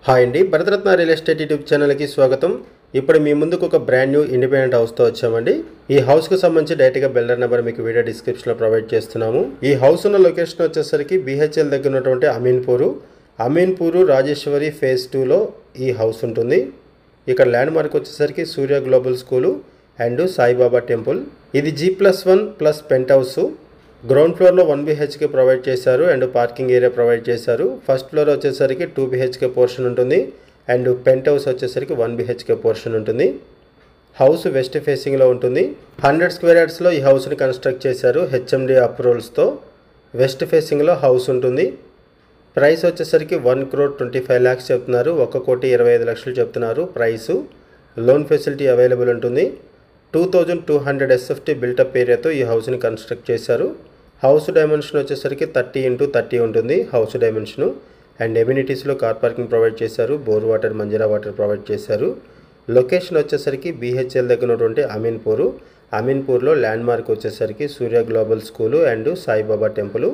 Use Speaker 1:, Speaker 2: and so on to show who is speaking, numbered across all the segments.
Speaker 1: Hi అండి, Bharat Ratna real estate YouTube ఛానల్కి స్వాగతం. ఇప్పుడు మీ ముందుకు ఒక బ్రాండ్ న్యూ ఇండిపెండెంట్ హౌస్తో వచ్చామండి. ఈ హౌస్కు సంబంధించి డైరెక్ట్గా బిల్డర్ నెంబర్ మీకు వీడియో డిస్క్రిప్షన్లో ప్రొవైడ్ చేస్తున్నాము. ఈ హౌస్ ఉన్న లొకేషన్ వచ్చేసరికి BHL దగ్గర ఉన్నటువంటి అమీన్పూరు రాజేశ్వరి ఫేజ్ 2లో ఈ హౌస్ ఉంటుంది. ఇక్కడ ల్యాండ్ మార్క్ వచ్చేసరికి Surya global school and Saibaba temple. ఇది G+1+ పెంట్ హౌస్. గ్రౌండ్ ఫ్లోర్లో 1 BHK ప్రొవైడ్ చేశారు అండ్ పార్కింగ్ ఏరియా ప్రొవైడ్ చేశారు. ఫస్ట్ ఫ్లోర్ వచ్చేసరికి 2 BHK పోర్షన్ ఉంటుంది అండ్ పెంట్ హౌస్ వచ్చేసరికి 1 BHK పోర్షన్ ఉంటుంది. హౌస్ వెస్ట్ ఫేసింగ్లో ఉంటుంది. 100 స్క్వేర్ యార్డ్స్లో ఈ హౌస్ని కన్స్ట్రక్ట్ చేశారు. HMD అప్రూవల్స్తో వెస్ట్ ఫేసింగ్లో హౌస్ ఉంటుంది. ప్రైస్ వచ్చేసరికి 1,25,00,000 చెప్తున్నారు. 1,25,00,000 చెప్తున్నారు ప్రైసు. లోన్ ఫెసిలిటీ అవైలబుల్ ఉంటుంది. 2200 SFT బిల్టప్ ఏరియాతో ఈ హౌస్ని కన్స్ట్రక్ట్ చేశారు. హౌస్ డైమెన్షన్ వచ్చేసరికి 30x30 ఉంటుంది హౌస్ డైమెన్షను. అండ్ ఎమ్యూనిటీస్లో కార్ పార్కింగ్ ప్రొవైడ్ చేశారు. Bore water, Manjeera water provide చేశారు. లొకేషన్ వచ్చేసరికి BHL దగ్గర ఉన్నటువంటి అమీన్పూర్లో ల్యాండ్ మార్క్ వచ్చేసరికి Surya global school and Saibaba temple.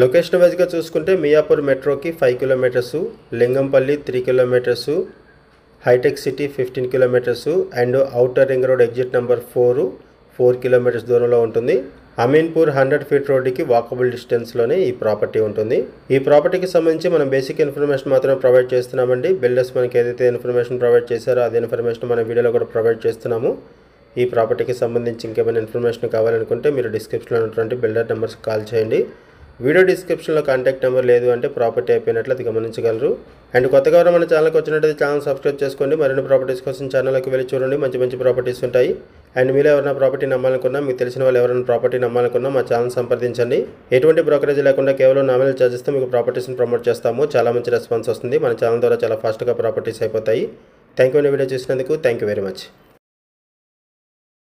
Speaker 1: Location వైజ్గా చూసుకుంటే మియాపూర్ మెట్రోకి 5 kilometres, Lingampally 3 kilometres, hitech city 15 kilometres and outer ring road exit number 4 kilometres దూరంలో ఉంటుంది. అమీన్పూర్ 100 ఫీట్ రోడ్డుకి వాకబుల్ డిస్టెన్స్లోనే ఈ ప్రాపర్టీ ఉంటుంది. ఈ ప్రాపర్టీకి సంబంధించి మనం బేసిక్ ఇన్ఫర్మేషన్ మాత్రమే ప్రొవైడ్ చేస్తున్నామండి. బిల్డర్స్ మనకి ఏదైతే ఇన్ఫర్మేషన్ ప్రొవైడ్ చేశారో అదే ఇన్ఫర్మేషన్ మన వీడియోలో కూడా ప్రొవైడ్ చేస్తున్నాము. ఈ ప్రాపర్టీకి సంబంధించి ఇంకేమైనా ఇన్ఫర్మేషన్ కావాలనుకుంటే మీరు డిస్క్రిప్షన్లో ఉన్నటువంటి బిల్డర్ నెంబర్స్కి కాల్ చేయండి. వీడియో డిస్క్రిప్షన్లో కాంటాక్ట్ నెంబర్ లేదు అంటే ప్రాపర్టీ అయిపోయినట్లు అది గమనించగలరు. అండ్ కొత్తగా మన ఛానల్కి వచ్చినట్లయితే ఛానల్ సబ్స్క్రైబ్ చేసుకోండి. మరిన్ని ప్రాపర్టీస్ కోసం ఛానల్కి వెళ్ళి చూడండి. మంచి ప్రాపర్టీస్ ఉంటాయి. అండ్ మీరు ఎవరైనా ప్రాపర్టీ నమ్మాలనుకున్నా, మీకు తెలిసిన వాళ్ళు ఎవరైనా ప్రాపర్టీ నమ్మాలనుకున్నా మా ఛానల్ సంప్రదించండి. ఎటువంటి బ్రోకరేజ్ లేకుండా కేవలం నామినల్ ఛార్జెస్తో మీకు ప్రాపర్టీస్ని ప్రమోట్ చేస్తాము. చాలా మంచి రెస్పాన్స్ వస్తుంది. మన ఛానల్ ద్వారా చాలా ఫాస్ట్గా ప్రాపర్టీస్ అయిపోతాయి. Thank you. వీడియో చూసినందుకు థ్యాంక్ యూ వెరీ మచ్.